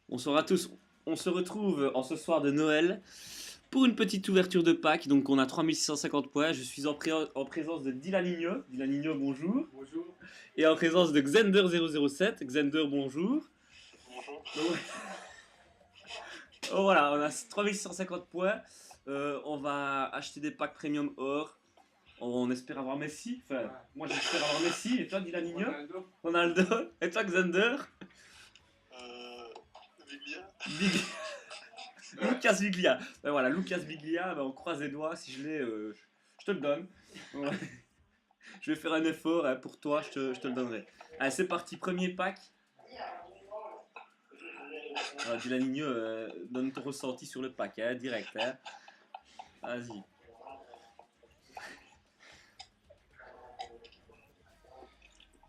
Bonsoir à tous. On se retrouve en ce soir de Noël pour une petite ouverture de pack. Donc on a 3650 points. Je suis en présence de Dylanigno. Dylanigno, bonjour. Bonjour. Et en présence de Xender007. Xender, bonjour. Bonjour. Donc, oh, voilà, on a 3650 points. On va acheter des packs premium or. On espère avoir Messi. Enfin, Ouais. moi j'espère avoir Messi. Et toi, Dylanigno? Ronaldo. Ronaldo. Et toi, Xender? Viglia. Big... Lucas Viglia. Ben voilà, Lucas Viglia, ben on croise les doigts. Si je l'ai, je te le donne. Ouais. Je vais faire un effort hein, pour toi, je te le donnerai. Allez, c'est parti, premier pack. Dylanigno, donne ton ressenti sur le pack, hein, direct. Hein. Vas-y.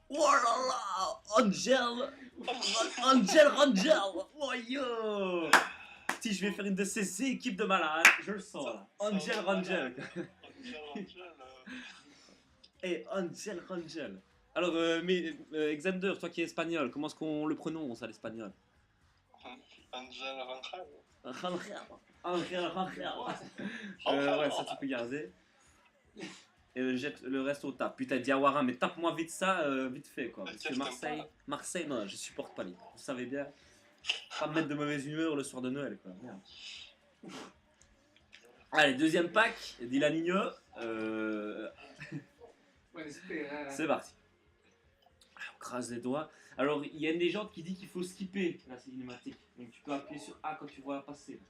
Oh là là, Angel, Rangel. Oh yo. Si je vais faire une de ces équipes de malades, je le sens là. Angel Rangel. Et Angel Rangel. Alors, Xander, toi qui es espagnol, comment est-ce qu'on le prononce à l'espagnol? Angel Rangel. Rangel. Ouais, ça tu peux garder. Et jette le reste au tap. Putain, Diawara, mais tape-moi vite ça, vite fait quoi. Parce que Marseille, non, je supporte pas les. Vous savez bien. Pas me mettre de mauvaise humeur le soir de Noël quoi. Merde. Allez, deuxième pack, Dylanigno. C'est parti. On crase les doigts. Alors, il y a une légende qui dit qu'il faut skipper la cinématique. Donc, tu peux appuyer sur A quand tu vois passer.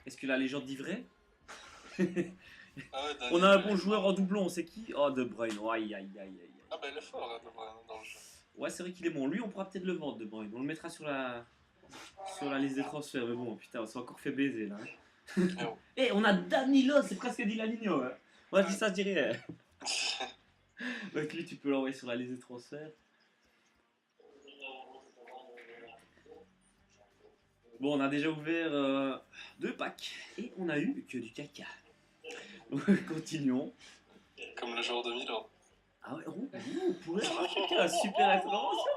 Est-ce que la légende dit vrai? On a un bon joueur en doublon, c'est qui? Oh, De Bruyne. Oh, aïe, aïe, aïe, aïe. Ah bah il est fort hein, De Bruyne, dans le jeu. Ouais, c'est vrai qu'il est bon. Lui, on pourra peut-être le vendre, De Bruyne. On le mettra sur la liste des transferts. Mais bon, putain, on s'est encore fait baiser là. Eh, on a Danilo, c'est presque Dylanigno. Hein. On a dit ça, je dirais. Donc, lui, tu peux l'envoyer sur la liste des transferts. Bon, on a déjà ouvert deux packs et on a eu que du caca. Continuons. Comme le joueur de Milan. Ah ouais, on pourrait avoir quelqu'un, super intervention.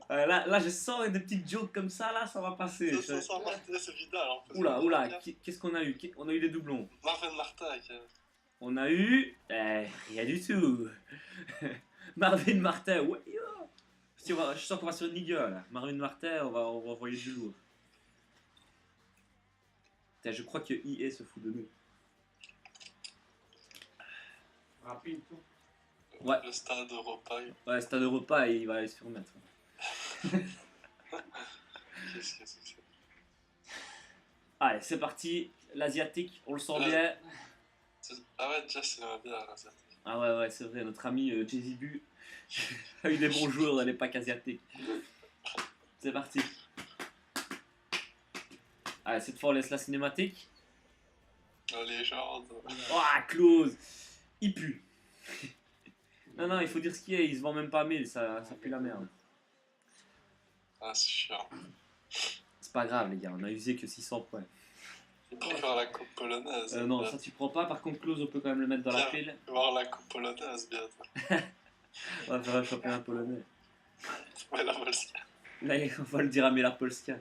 Là, je sens des petites jokes comme ça, là, ça va passer. Ça c'est Vidal en fait. Oula, qu'est-ce qu'on a eu? On a eu des doublons. Marvin Martin. On a eu... rien du tout. Marvin Martin, ouais. Je sens qu'on va sur une ligue là. Marvin Martin, on va envoyer du lourd. Putain, je crois que EA se fout de nous. Rapide. Ouais. Le stade Europa. Ouais, Stade Europa, il va aller se remettre. Qu'est-ce que c'est que ça? Allez, c'est parti. L'asiatique, on le sent bien. Ah ouais, déjà c'est bien l'asiatique. Ah ouais, c'est vrai, notre ami Jay-Z Bu a eu des bons joueurs dans les packs asiatiques. C'est parti. Allez, cette fois on laisse la cinématique. La légende. Oh, close. Il pue. Non, il faut dire ce qu'il y a, il se vend même pas 1000, ça pue la merde. Ah c'est chiant. C'est pas grave les gars, on a usé que 600 points. Il préfère la coupe polonaise. Non, ça tu prends pas, par contre close on peut quand même le mettre dans la pile. On va voir la coupe polonaise bientôt. On va faire un championnat polonais. Ouais, la Polska. Là, on va le dire à Mela Polska.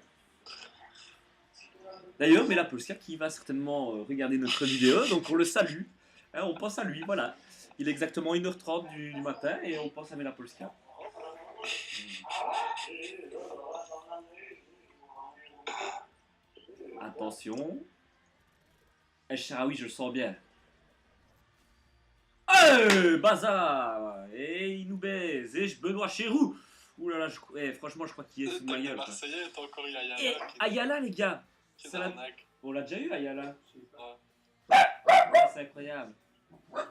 D'ailleurs, Mela Polska qui va certainement regarder notre vidéo, donc on le salue. Hein, on pense à lui, voilà. Il est exactement 1h30 du matin et on pense à Mela Polska. Attention. El Shaarawy, je le sens bien. Bazar. Et il nous baise. Et Benoît Chéroux. Ouh là là, franchement, je crois qu'il est sous ma gueule. Marseillais est encore eu Ayala. Et Ayala, les gars. La... On l'a déjà eu, Ayala. Ouais. C'est incroyable.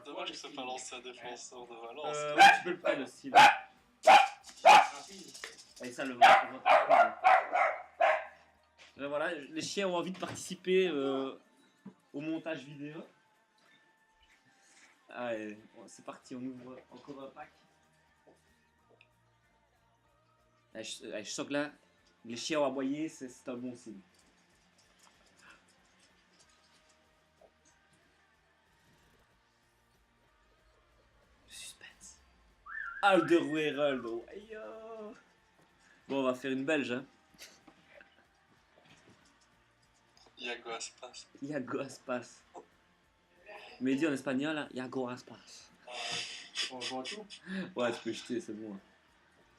Dommage que ce soit pas l'ancien défenseur de Valence. Ouais, tu peux le prendre, le style. Et ça, le vote. Voilà, les chiens ont envie de participer au montage vidéo. Allez, c'est parti, on ouvre encore un pack. Je sens que là, les chiens ont aboyé, c'est un bon signe. Alderweireld. Ouais, yo. Bon, on va faire une belge. Hein. Iago Aspas. Iago Aspas. Mais dit en espagnol, hein, Iago Aspas. On voit tout. Ouais, tu peux jeter, c'est bon.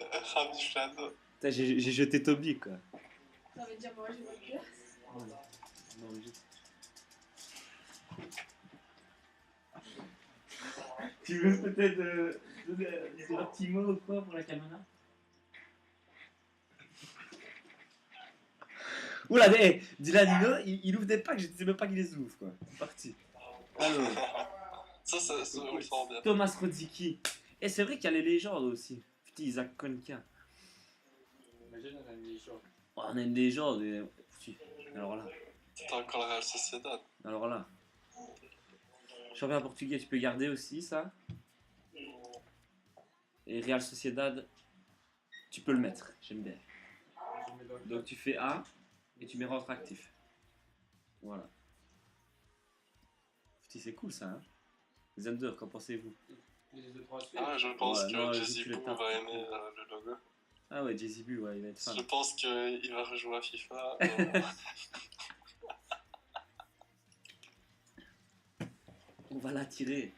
Rami Flano. Putain, j'ai jeté Toby, quoi. Ça veut dire moi, je vois que. Non, mais juste... Tu veux peut-être dire un petit mot ou quoi pour la caméra? Oula, mais Dylanino, il ouvre des packs, je ne sais même pas qu'il les ouvre, quoi. C'est parti. Alors, Ça, on le sent bien. Thomas Rodzicki. Et c'est vrai qu'il y a les légendes aussi. Putain, Isaac Konka. Imagine, on a mis les choses. Oh, on a une légende. Et... Si. Alors là. T'as encore la Real Sociedad. Alors là. Champion portugais, tu peux garder aussi ça. Et Real Sociedad, tu peux le mettre. J'aime bien. Je mets dans le Donc tu fais A et tu mets rentre actif. Voilà. Putain, c'est cool ça. Hein. Zender, qu'en pensez-vous? les 2-3 suites. Ah, je pense Ouais, non, que vu que Jay-Z tu le Boo tapes. va aimer le logo. Ah ouais, Jay-Z Bu, ouais, il va être fan. Je pense qu'il va rejouer à FIFA. On va l'attirer.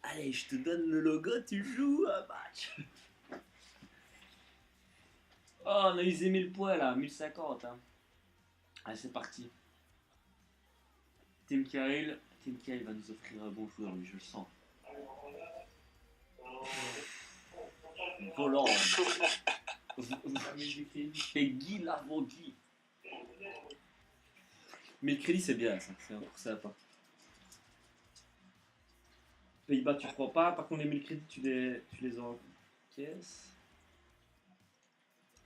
Allez, je te donne le logo, tu joues un match. Oh, on a usé 1000 points là, 1050. Hein. Allez, c'est parti. Tim Cahill va nous offrir un bon joueur, lui, je le sens. Volant. Et Guy Lavogui. Mais le crédit, c'est bien ça, c'est pour sympa. Pays-Bas, tu prends pas, par contre, les 1000 crédits, tu les encaisses.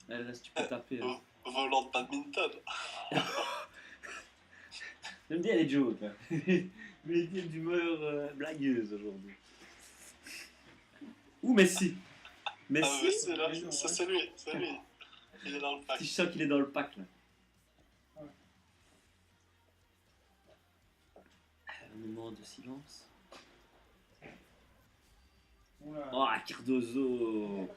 Là, tu peux taper. Hein. Volant de badminton. J'aime bien les jokes. Hein. Mais il y a d'humeur blagueuse aujourd'hui. Ou Messi. Ah, Messi. mais c'est là, c'est lui, c'est lui. Il est dans le pack. Je sens qu'il est dans le pack là. Un moment de silence. Oula. Oh, Cardozo.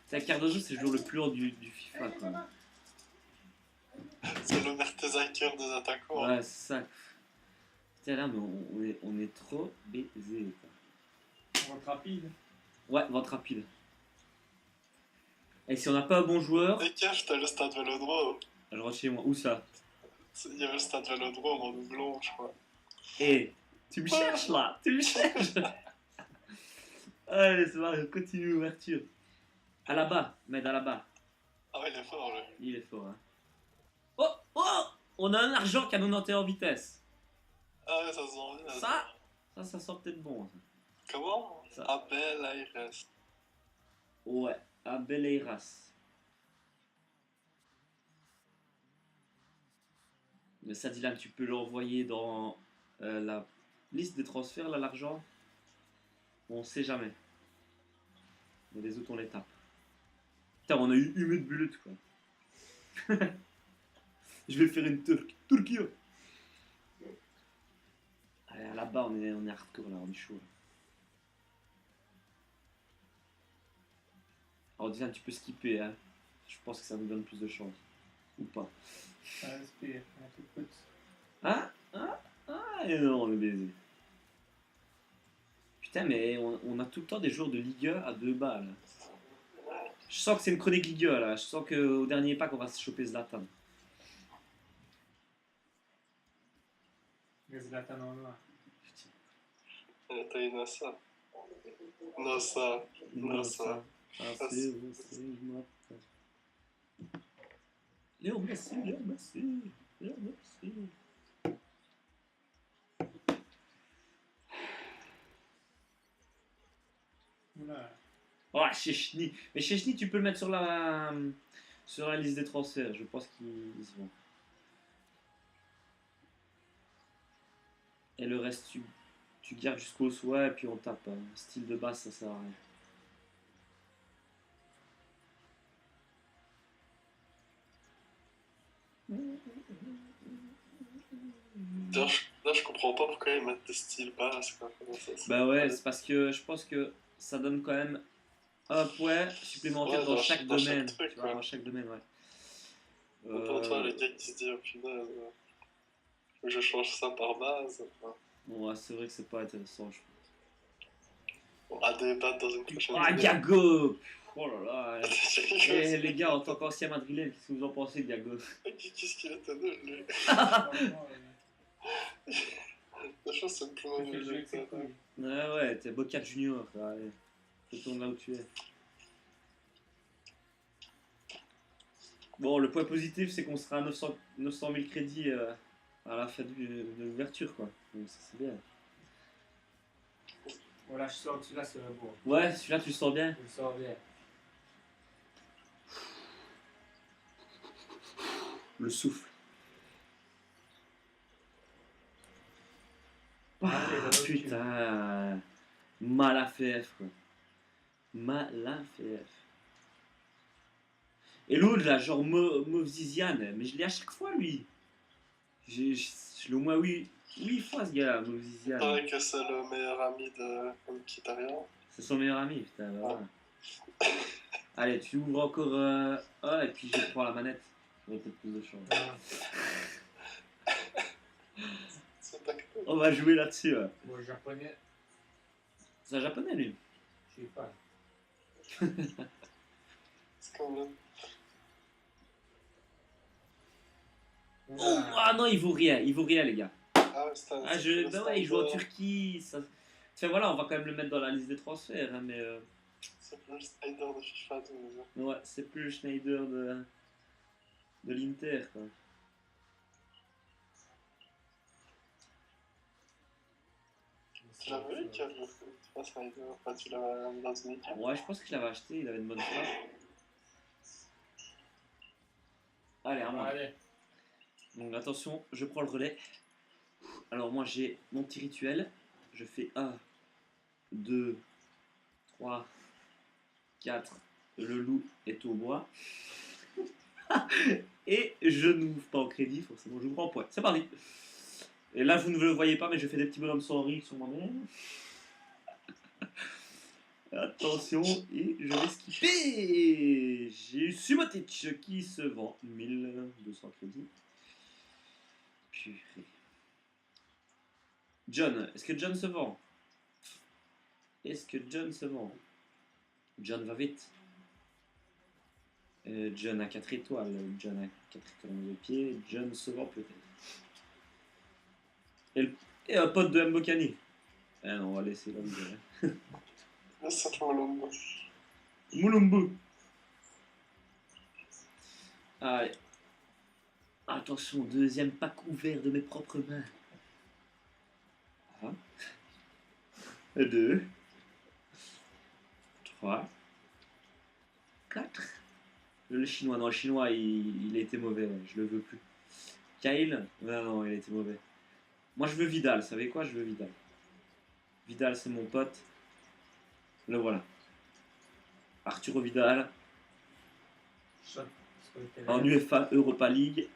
C'est Cardozo, c'est le joueur le plus haut du FIFA quoi. C'est le Mertesacker des attaquants. Ouais, c'est ça. Putain là, mais on est trop baisés quoi. On rentre rapide. Ouais, vente rapide. Et si on n'a pas un bon joueur, Et cache, t'as le stade Vélodrome. je rentre chez moi. Où ça? Il y avait le stade Vélodrome en doublon, je crois. Eh, tu me cherches là, tu me cherches. Allez, c'est vrai, continue l'ouverture. À la bas, Med à la bas. Ah ouais, il est fort, lui. Il est fort, hein. Oh, oh, on a un argent qui a 91 vitesse. Ah ouais, ça sent bien. Ça sent peut-être bon. Ça. Comment Ça. Abel Aires. Ouais, Abeleiras. Mais ça, Dylan, tu peux l'envoyer dans la liste des transferts, là, l'argent. On sait jamais. Mais les autres, on les tape. Putain, on a eu Humid Bullet, quoi. Je vais faire une Turquie. Allez, là-bas, on est hardcore, là, on est chaud. Là. Alors, Dylan, tu peux skipper, hein. Je pense que ça nous donne plus de chance. Ou pas. Ça respire. Un tout petit. Ah, et non, on est baisé. Putain, mais on a tout le temps des joueurs de Ligue 1 à 2 balles. Je sens que c'est une chronique Ligue 1 là. Je sens qu'au dernier pack, on va se choper Zlatan. Mais Zlatan en noir. T'as eu Nassa. Nassa. Nassa. Léo Messi. Oula. Oh, Chechny. Mais Chechny, tu peux le mettre sur la liste des transferts. Je pense qu'ils se vont. Et le reste, tu gardes jusqu'au soir et puis on tape. Hein. Style de base, ça sert à rien. Là, je comprends pas pourquoi ils mettent des styles basses, quoi. Comment ça, Bah ouais, c'est parce que je pense que ça donne quand même Hop, ouais, supplémentaire Ouais, dans chaque dans chaque domaine. truc, Tu vois, ouais. dans chaque domaine, ouais. Pour toi, le gars qui se dit au final, je change ça par base. Enfin, Bon, ouais, c'est vrai que c'est pas intéressant, je on a débattre dans une trouve. prochaine Ah, vidéo. Diago! Oh là là. J'ai Eh, rigolé, les gars, en tant qu'ancien madrilène, qu'est-ce que vous en pensez, Diago? Qu'est-ce qu'il était nul, lui? Franchement, La chose, c'est le plus il fait mauvais jouer jeu avec que ses t'as. couilles. Ouais, ouais, t'es Boca Junior, quoi. Allez, retourne là où tu es. Bon, le point positif, c'est qu'on sera à 900 000 crédits à la fin de l'ouverture, quoi. Donc ça, c'est bien. Voilà, je sors celui-là, c'est beau. Ouais, celui-là, tu le sens bien. Je le sors bien. Le souffle. Ah, Ah, les autres, putain. Mal à FF, quoi. Mal à FF. Et l'autre, là, genre Movzizian, mais je l'ai à chaque fois, lui. Je l'ai au moins 8 fois, ce gars-là, Il Movzizian. paraît que c'est le meilleur ami de Mkhitaryan. C'est son meilleur ami, putain, bah voilà. Allez, tu ouvres encore. Ah, et puis je prends la manette. J'aurai peut-être plus de chance. Ah, C'est pas cool. On va jouer là-dessus. Ouais. bon, le japonais, C'est un japonais, lui. je sais pas. C'est quand même. Oh, ah non, il vaut rien, les gars. Ah ouais, c'est un. Ah, bah ouais, il joue en Turquie. Ça... Enfin voilà, on va quand même le mettre dans la liste des transferts, hein, mais. C'est plus le Snyder de FIFA 12. Ouais, c'est plus le Schneider de l'Inter, quoi. Tu l'avais vu qu'il y avait pas Snyder? Enfin, tu l'as mis dans une équipe? Ouais, je pense que je l'avais acheté, il avait une bonne frappe. Allez, à moi. Allez, Donc attention, je prends le relais. Alors moi j'ai mon petit rituel. Je fais 1, 2, 3, 4. Le loup est au bois. Et je n'ouvre pas en crédit, forcément, je prends en point. C'est parti. Et là, vous ne le voyez pas, mais je fais des petits bonhommes sans rire sur moi-même. Attention, et je vais skipper. J'ai eu Subotic qui se vend 1200 crédits. Purée. John, est-ce que John se vend? Est-ce que John se vend? John va vite. John a 4 étoiles. John a 4 étoiles dans le pied. John se vend peut-être. Et un pote de Mbokani. Ah non, on va laisser la vidéo. Là, c'est Molombo. Mulumbu. Allez. Attention, deuxième pack ouvert de mes propres mains. 1, 2, 3, 4. Le chinois, non, le chinois, il a été mauvais, ouais, je le veux plus. Kyle, non, il a été mauvais. Moi, je veux Vidal, vous savez quoi? Je veux Vidal. Vidal, c'est mon pote. Le voilà. Arturo Vidal, shot. en UEFA Europa League.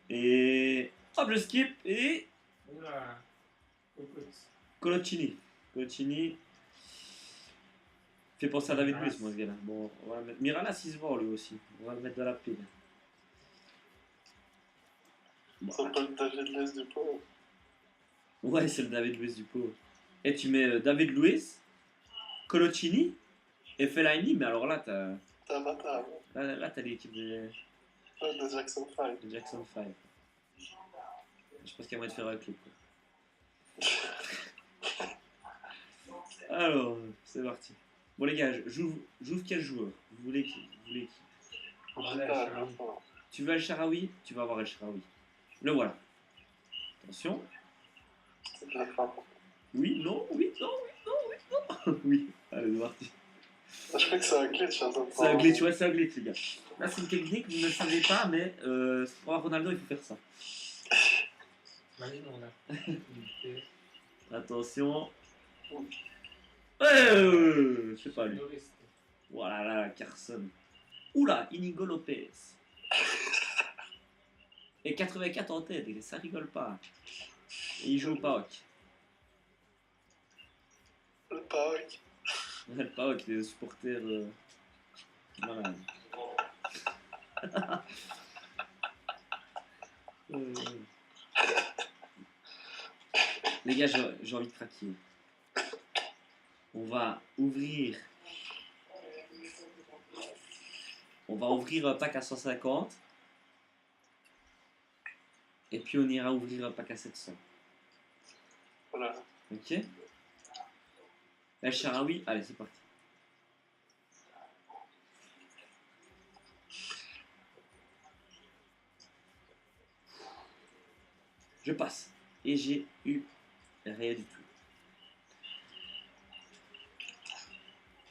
Et hop, je skip et Oula, écoute. Coloccini. Coloccini fait penser à David Miralas. Luiz, moi, ce gars-là. Bon, on va le mettre. Miralas, il se vend lui aussi. On va le mettre dans la pile. Bon, C'est pas le David Luiz du pot. ouais, c'est le David Luiz du pot. Et tu mets David Luiz, Coloccini et Fellaini, mais alors là, t'as T'as un bâtard. là, t'as l'équipe de Jackson 5. Jackson 5. Je pense qu'il y a moyen de faire un clip. Quoi. Alors, c'est parti. Bon les gars, j'ouvre quel joueur? Vous voulez qui? Allez, Charaoui. Tu veux El Sharawi? Tu vas avoir El Sharawi. Le voilà. Attention. C'est de la frappe. Oui, non, oui, non, oui, non, oui, non. Oui, allez, c'est parti. Je crois que c'est un glitch. Hein, C'est un glitch, ouais, c'est un glitch les gars. Là c'est une technique, vous ne le savez pas, mais pour avoir Ronaldo, il faut faire ça. Imagine, on a. Attention. C'est pas lui. Terroriste. Voilà, là, Carson. Oula, Inigo Lopez. Et 84 en tête, et ça rigole pas. Et il joue au PAOK. Le Paok. Ouais, pas avec les supporters malades. Euh, Les gars, j'ai envie de craquer. On va ouvrir. On va ouvrir un pack à 150. Et puis on ira ouvrir un pack à 700. Voilà. Ok? El Shaarawy, allez, c'est parti. Je passe. Et j'ai eu rien du tout.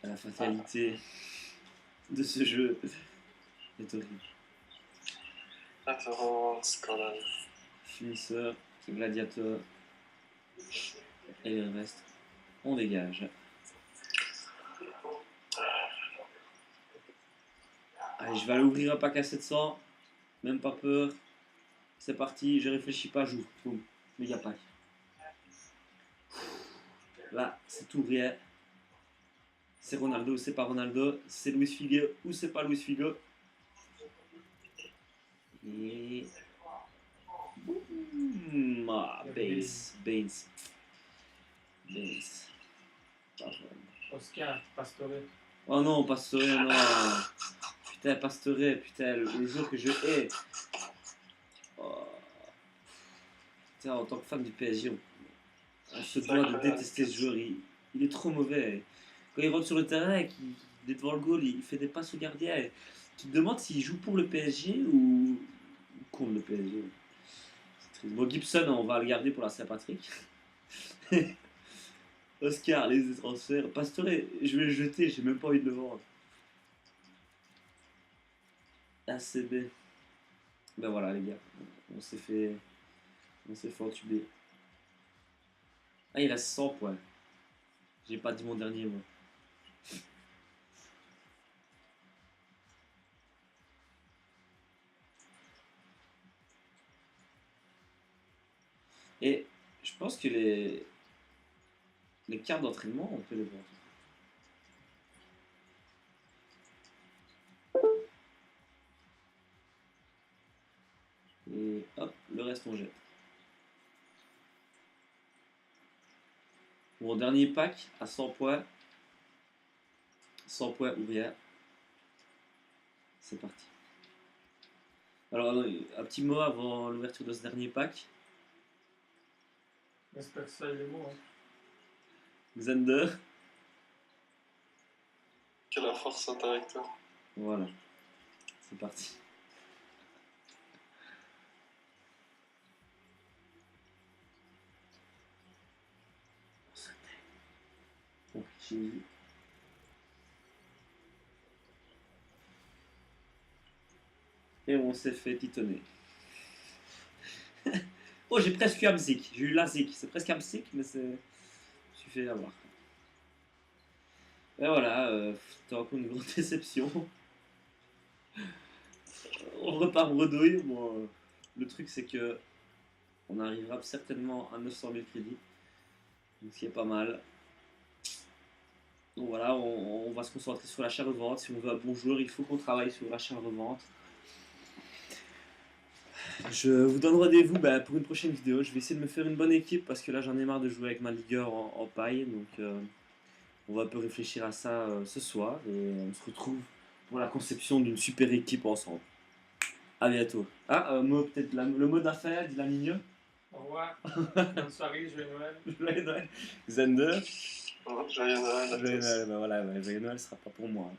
La fatalité de ce jeu est horrible. Référence, quand même. Finisseur, gladiateur. Et le reste, on dégage. Allez, je vais aller ouvrir un pack à 700. Même pas peur. C'est parti, je réfléchis pas, j'ouvre. Boum, méga pack. Là, c'est tout rien. C'est Ronaldo ou c'est pas Ronaldo. C'est Luis Figo ou c'est pas Luis Figo. Et... Boum. Ah, Baines. Pas vraiment. Oscar, Pastore. Oh non, Pastore, non. Putain, Pastore, putain, le jour que je hais. Oh. Putain, en tant que fan du PSG, on se doit de détester ce joueur. Il est trop mauvais. Quand il rentre sur le terrain et qu'il est devant le goal, il fait des passes au gardien. Et tu te demandes s'il joue pour le PSG ou contre le PSG. C'est triste. Bon, Gibson, on va le garder pour la Saint-Patrick. Oscar, les transferts. Pastore, je vais le jeter, j'ai même pas envie de le vendre. ACB. Ben voilà, les gars, on s'est fait entuber. Ah, il reste 100 points. J'ai pas dit mon dernier mot. Et je pense que les cartes d'entraînement, on peut les vendre. Et hop, le reste on jette. Bon, dernier pack à 100 points. 100 points ouvrière. C'est parti. Alors, un petit mot avant l'ouverture de ce dernier pack. J'espère que ça, il est bon. Hein. Xander. Que la force soit avec toi. Voilà. C'est parti. Bon, j'ai vu. Et on s'est fait titonner. Oh, j'ai presque eu Amzik. J'ai eu Lazik. C'est presque Amzik, mais c'est. Je me suis fait avoir. Et voilà, c'était encore une grande déception. On repart bredouille. Bon, le truc, c'est que on arrivera certainement à 900 000 crédits. Donc, ce qui est pas mal. Donc voilà, on va se concentrer sur l'achat-revente. Si on veut un bon joueur, il faut qu'on travaille sur l'achat-revente. Je vous donne rendez-vous pour une prochaine vidéo. Je vais essayer de me faire une bonne équipe parce que là j'en ai marre de jouer avec ma ligueur en paille. Donc on va un peu réfléchir à ça ce soir et on se retrouve pour la conception d'une super équipe ensemble. A bientôt. Ah, peut-être le mot d'affaires, dit la ligne. Au revoir. Bonne soirée, joyeux Noël. Joyeux Noël. Xander. Joyeux Noël à tous. Joyeux Noël, voilà, joyeux Noël sera pas pour moi.